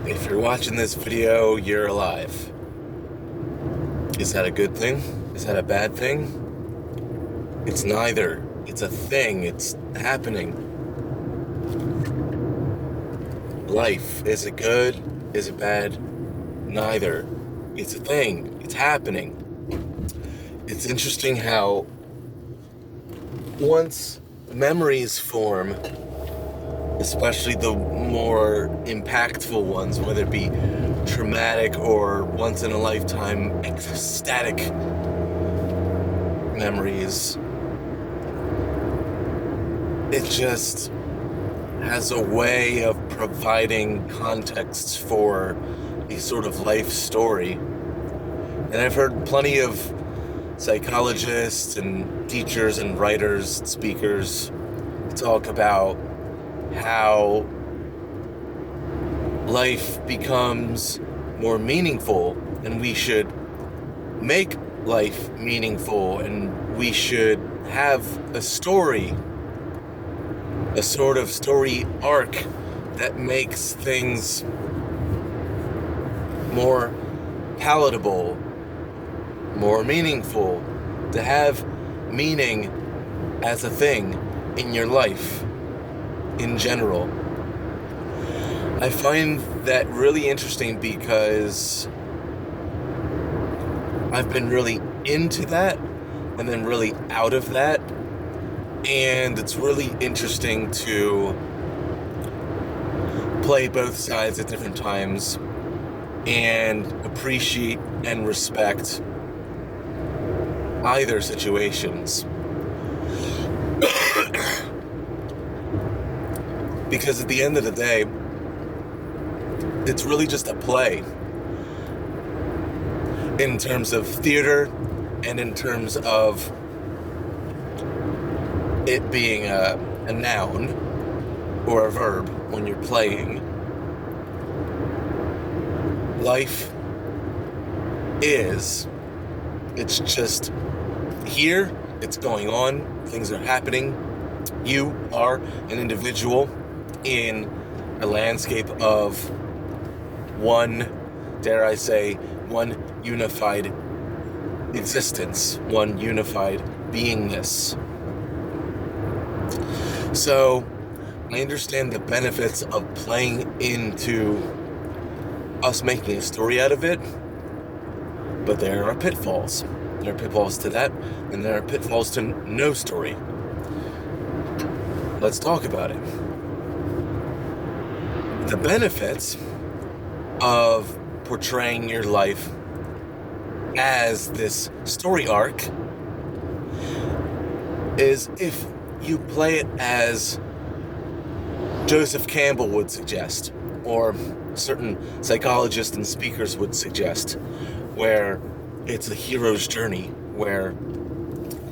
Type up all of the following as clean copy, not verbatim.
If you're watching this video, you're alive. Is that a good thing? Is that a bad thing? It's neither. It's a thing. It's happening. Life. Is it good? Is it bad? Neither. It's a thing. It's happening. It's interesting how once memories form, especially the more impactful ones, whether it be traumatic or once-in-a-lifetime ecstatic memories, it just has a way of providing contexts for a sort of life story. And I've heard plenty of psychologists and teachers and writers, speakers talk about how life becomes more meaningful, and we should make life meaningful, and we should have a story, a sort of story arc that makes things more palatable, more meaningful, to have meaning as a thing in your life in general. I find that really interesting because I've been really into that and then really out of that, and it's really interesting to play both sides at different times and appreciate and respect either situations. Because at the end of the day, it's really just a play in terms of theater and in terms of it being a noun or a verb when you're playing. Life is, it's just here, it's going on, things are happening. You are an individual in a landscape of one, dare I say, one unified existence, one unified beingness. So I understand the benefits of playing into us making a story out of it, but there are pitfalls. There are pitfalls to that, and there are pitfalls to no story. Let's talk about it. The benefits of portraying your life as this story arc is if you play it as Joseph Campbell would suggest, or certain psychologists and speakers would suggest, where it's a hero's journey, where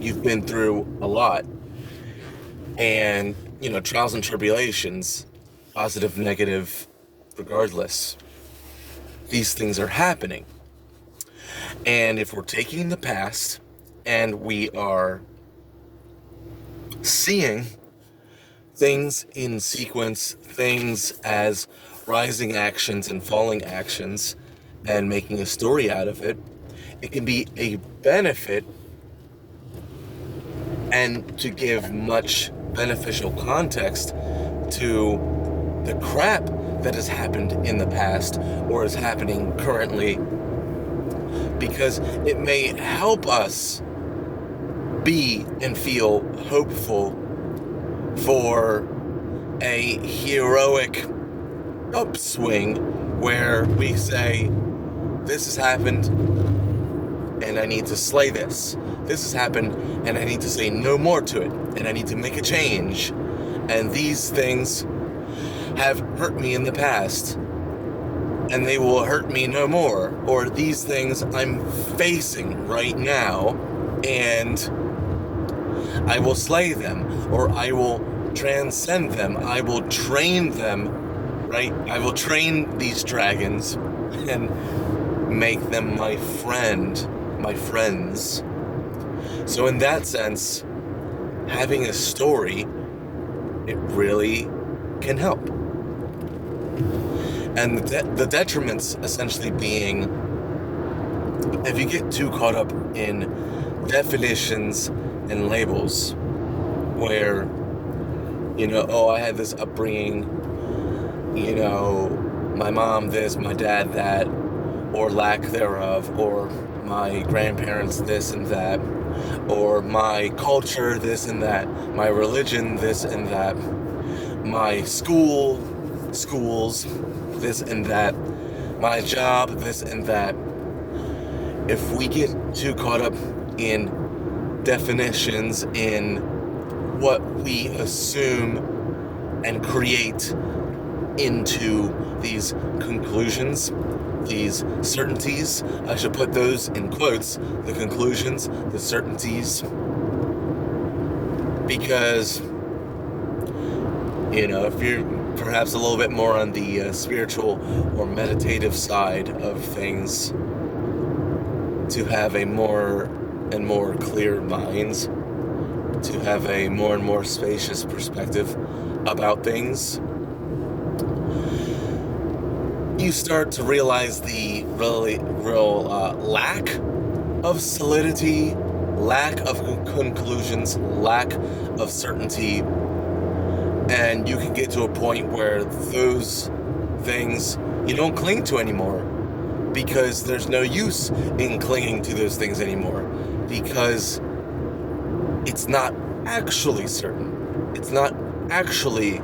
you've been through a lot, and, trials and tribulations, positive, negative, regardless, these things are happening. And if we're taking the past and we are seeing things in sequence, things as rising actions and falling actions, and making a story out of it, it can be a benefit and to give much beneficial context to the crap that has happened in the past or is happening currently, because it may help us be and feel hopeful for a heroic upswing where we say, this has happened and I need to slay this. This has happened and I need to say no more to it, and I need to make a change. And these things have hurt me in the past and they will hurt me no more. Or these things I'm facing right now and I will slay them, or I will transcend them. I will train them, right? I will train these dragons and make them my friends. So in that sense, having a story, it really can help. And the detriments essentially being, if you get too caught up in definitions and labels, where, oh, I had this upbringing, my mom this, my dad that, or lack thereof, or my grandparents this and that, or my culture this and that, my religion this and that, my schools this and that, my job this and that. If we get too caught up in definitions, in what we assume and create into these conclusions, these certainties, I should put those in quotes, the conclusions, the certainties, because, if you're perhaps a little bit more on the spiritual or meditative side of things, to have a more and more clear mind, to have a more and more spacious perspective about things, you start to realize the real lack of solidity, lack of conclusions, lack of certainty, and you can get to a point where those things you don't cling to anymore, because there's no use in clinging to those things anymore, because it's not actually certain, it's not actually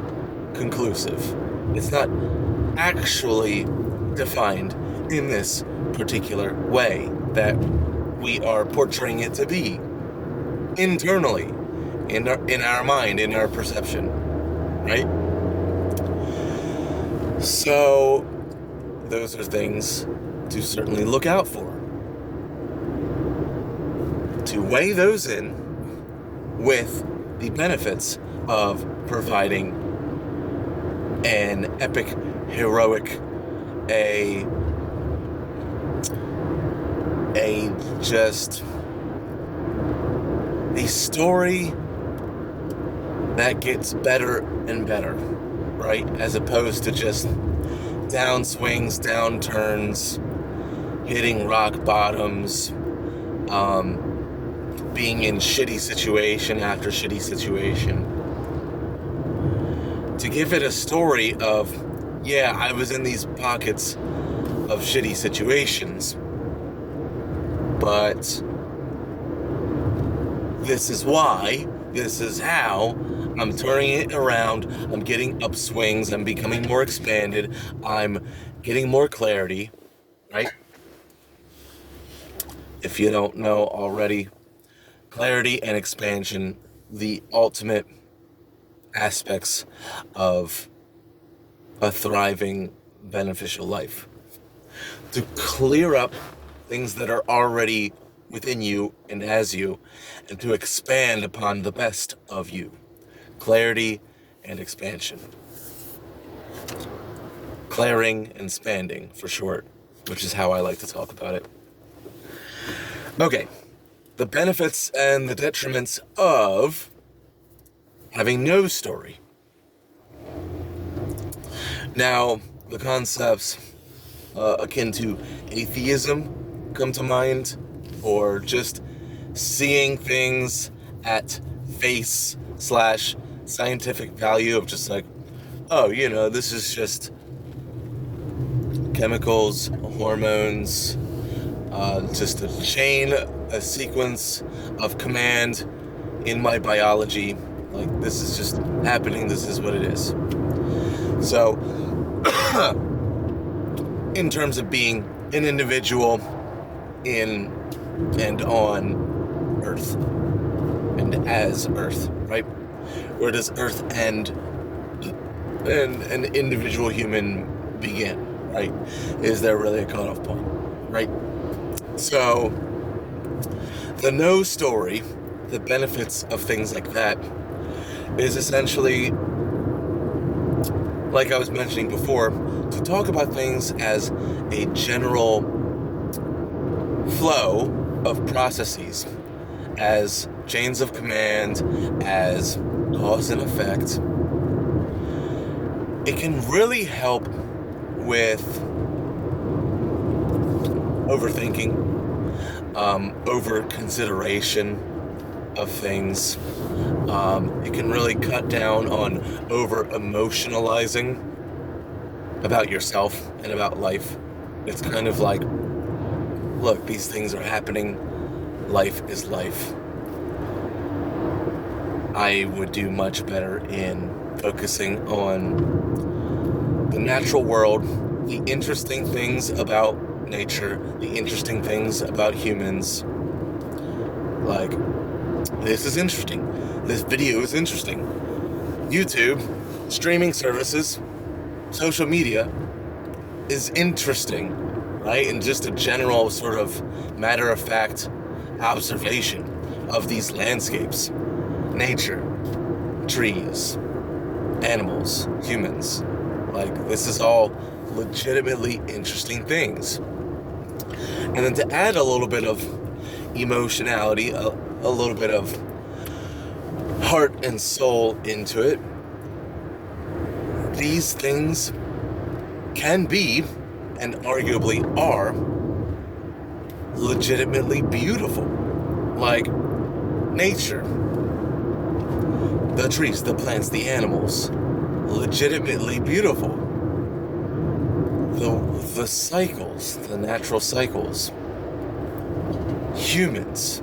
conclusive, it's not actually defined in this particular way that we are portraying it to be internally, in our mind, in our perception, right? So those are things to certainly look out for, to weigh those in with the benefits of providing an epic, heroic, a story that gets better and better, right? As opposed to just downswings, downturns, hitting rock bottoms, being in shitty situation after shitty situation. To give it a story of, yeah, I was in these pockets of shitty situations, but this is why, this is how, I'm turning it around, I'm getting upswings, I'm becoming more expanded, I'm getting more clarity, right? If you don't know already, clarity and expansion, the ultimate aspects of a thriving, beneficial life. To clear up things that are already within you and as you, and to expand upon the best of you. Clarity and expansion. Clearing and expanding, for short, which is how I like to talk about it. Okay, the benefits and the detriments of having no story. Now, the concepts akin to atheism come to mind, or just seeing things at face / scientific value of just like, oh, this is just chemicals, hormones, just a chain, a sequence of command in my biology. Like, this is just happening, this is what it is. So, in terms of being an individual in and on Earth, and as Earth, right? Where does Earth end and an individual human begin, right? Is there really a cutoff point, right? So, the no story, the benefits of things like that, is essentially, like I was mentioning before, to talk about things as a general flow of processes, as chains of command, as cause and effect. It can really help with overthinking, over consideration of things. It can really cut down on over emotionalizing about yourself and about life. It's kind of like, look, these things are happening. Life is life. I would do much better in focusing on the natural world, the interesting things about nature, the interesting things about humans. Like, this is interesting. This video is interesting. YouTube, streaming services, social media is interesting, right? And just a general sort of matter-of-fact observation of these landscapes, nature, trees, animals, humans. Like, this is all legitimately interesting things. And then to add a little bit of emotionality, a little bit of heart and soul into it, these things can be, and arguably are, legitimately beautiful. Like nature, the trees, the plants, the animals, legitimately beautiful. The cycles, the natural cycles, humans,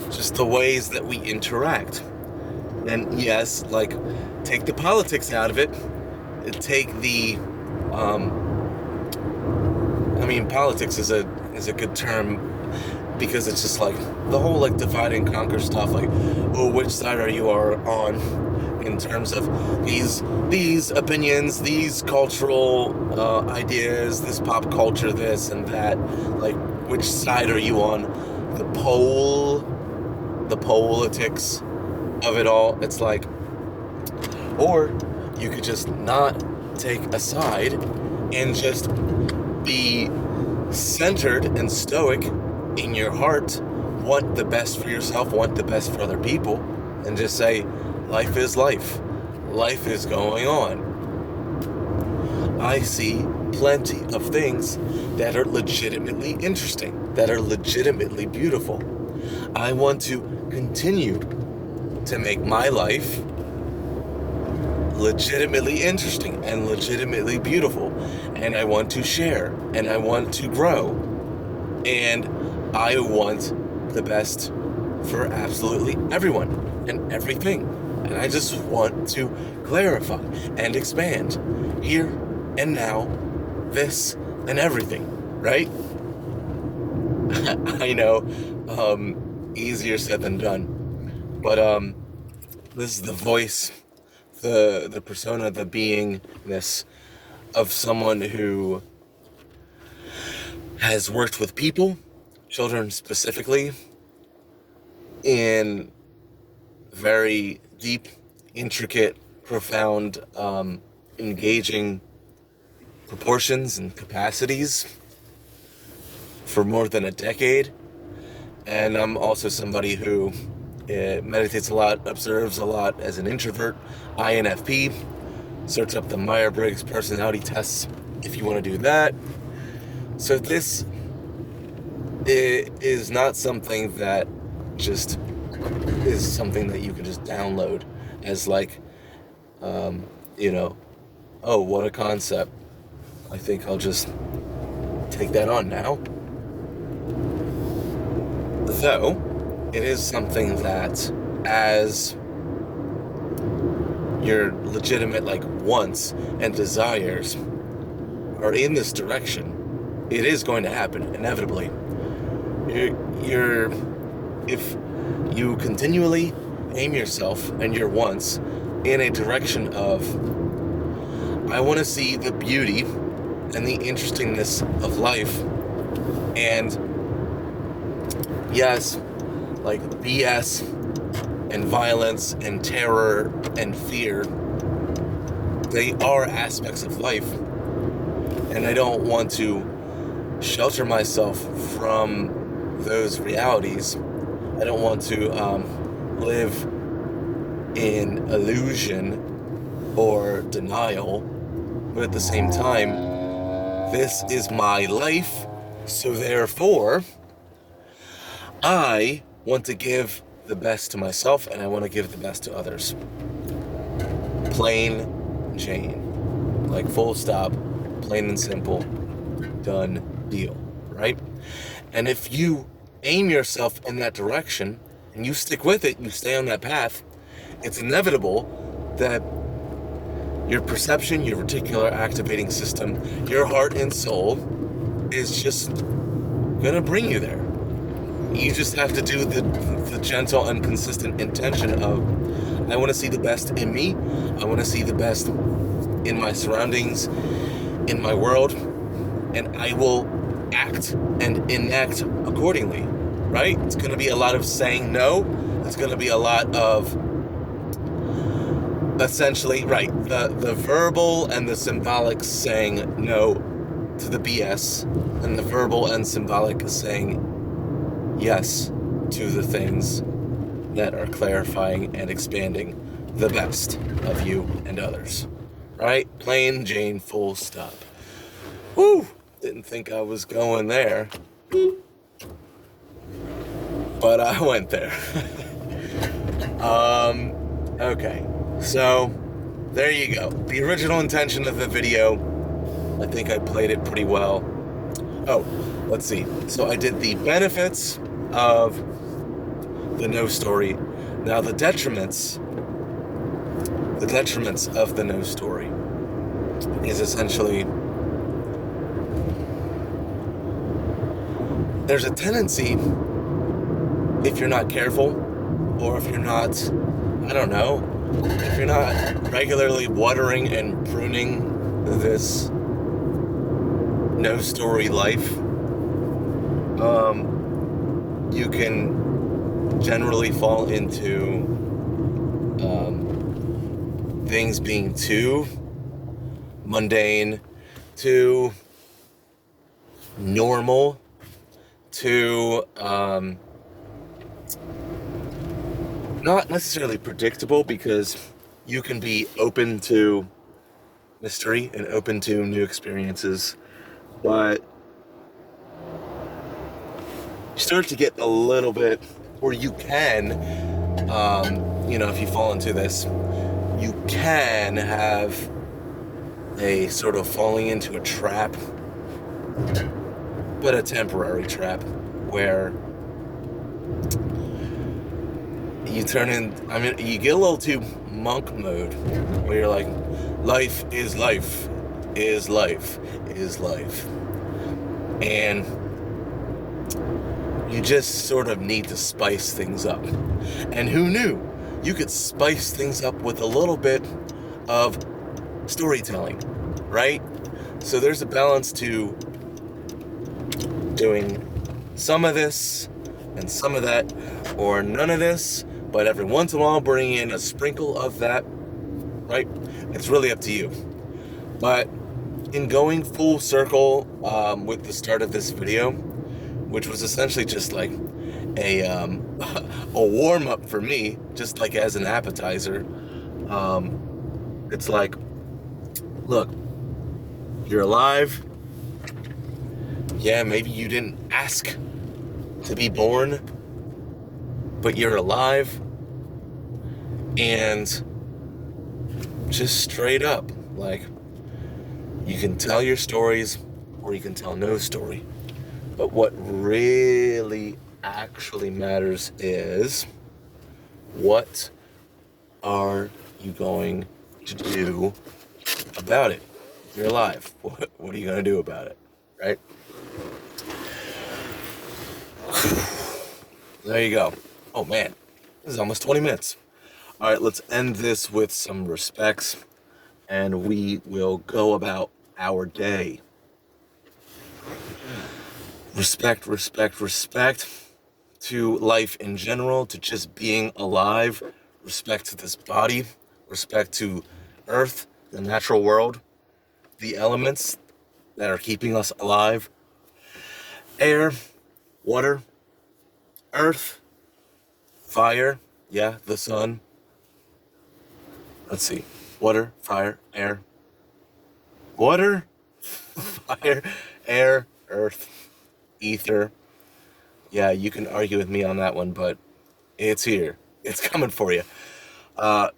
just the ways that we interact. And yes, like, take the politics out of it, take the politics is a good term, because it's just like the whole like divide and conquer stuff, like, oh, which side are you on in terms of these opinions, these cultural ideas, this pop culture, this and that. Like, which side are you on? The politics of it all. It's like, or you could just not take a side and just be centered and stoic in your heart, want the best for yourself, want the best for other people, and just say, life is life. Life is going on. I see plenty of things that are legitimately interesting, that are legitimately beautiful. I want to continue to make my life legitimately interesting and legitimately beautiful, and I want to share, and I want to grow, and I want the best for absolutely everyone and everything, and I just want to clarify and expand here and now, this and everything, right? I know, easier said than done, but this is the voice, the persona, the beingness of someone who has worked with people, children specifically, in very deep, intricate, profound, engaging proportions and capacities for more than a decade. And I'm also somebody who meditates a lot, observes a lot as an introvert, INFP. Search up the Meyer-Briggs personality tests if you want to do that. So this is not something that just is something that you can just download as like, oh, what a concept. I think I'll just take that on now. Though, it is something that, as your legitimate wants and desires are in this direction, it is going to happen inevitably. If you continually aim yourself and your wants in a direction of, I want to see the beauty and the interestingness of life, and yes, BS and violence and terror and fear, they are aspects of life, and I don't want to shelter myself from those realities. I don't want to live in illusion or denial, but at the same time, This is my life, so therefore, I want to give the best to myself and I want to give the best to others. Plain Jane. Like full stop, plain and simple, done deal, right? And if you aim yourself in that direction and you stick with it, you stay on that path, it's inevitable that your perception, your reticular activating system, your heart and soul is just gonna bring you there. You just have to do the gentle and consistent intention of, I want to see the best in me, I want to see the best in my surroundings, in my world, and I will act and enact accordingly, right? It's going to be a lot of saying no. It's going to be a lot of essentially, right, the verbal and the symbolic saying no to the BS, and the verbal and symbolic saying yes to the things that are clarifying and expanding the best of you and others, right? Plain Jane, full stop. Woo! Didn't think I was going there, but I went there. Okay, so there you go. The original intention of the video, I think I played it pretty well. Oh, let's see. So I did the benefits of the no story. Now the detriments of the no story is essentially, there's a tendency, if you're not careful, or if you're not, I don't know, if you're not regularly watering and pruning this no story life, you can generally fall into things being too mundane, too normal, too not necessarily predictable, because you can be open to mystery and open to new experiences, but you start to get a little bit, or you can, if you fall into this, you can have a sort of falling into a trap, but a temporary trap, where you you get a little too monk mode, where you're like, life is life, is life, is life. And you just sort of need to spice things up. And who knew? You could spice things up with a little bit of storytelling, right? So there's a balance to doing some of this and some of that, or none of this, but every once in a while bring in a sprinkle of that, right? It's really up to you. But in going full circle with the start of this video, which was essentially just like a warm-up for me, just like as an appetizer, it's like, look, you're alive. Yeah, maybe you didn't ask to be born, but you're alive. And just straight up, like, you can tell your stories or you can tell no story. But what really actually matters is, what are you going to do about it? You're alive. What are you going to do about it? Right? There you go. Oh man, this is almost 20 minutes. All right, let's end this with some respects, and we will go about our day. Respect, respect, respect to life in general, to just being alive. Respect to this body. Respect to Earth, the natural world, the elements that are keeping us alive. Air, water, earth, fire, yeah, the sun. Let's see. Water, fire, air. Water, Fire, air, earth, ether. Yeah, you can argue with me on that one, but it's here. It's coming for you.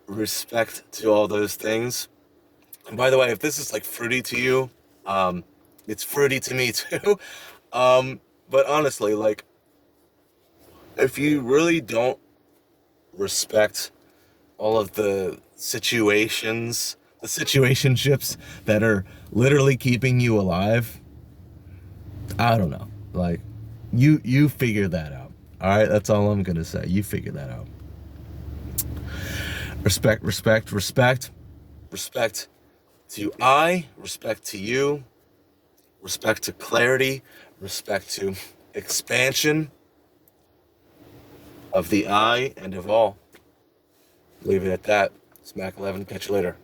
Respect to all those things. And by the way, if this is like fruity to you, um, it's fruity to me too. But honestly, like, if you really don't respect all of the situations, the situationships that are literally keeping you alive, I don't know. Like, you figure that out. All right, that's all I'm gonna say. You figure that out. Respect, respect, respect, respect to I, respect to you, respect to clarity, respect to expansion of the I and of all. Leave it at that. Smack 11. Catch you later.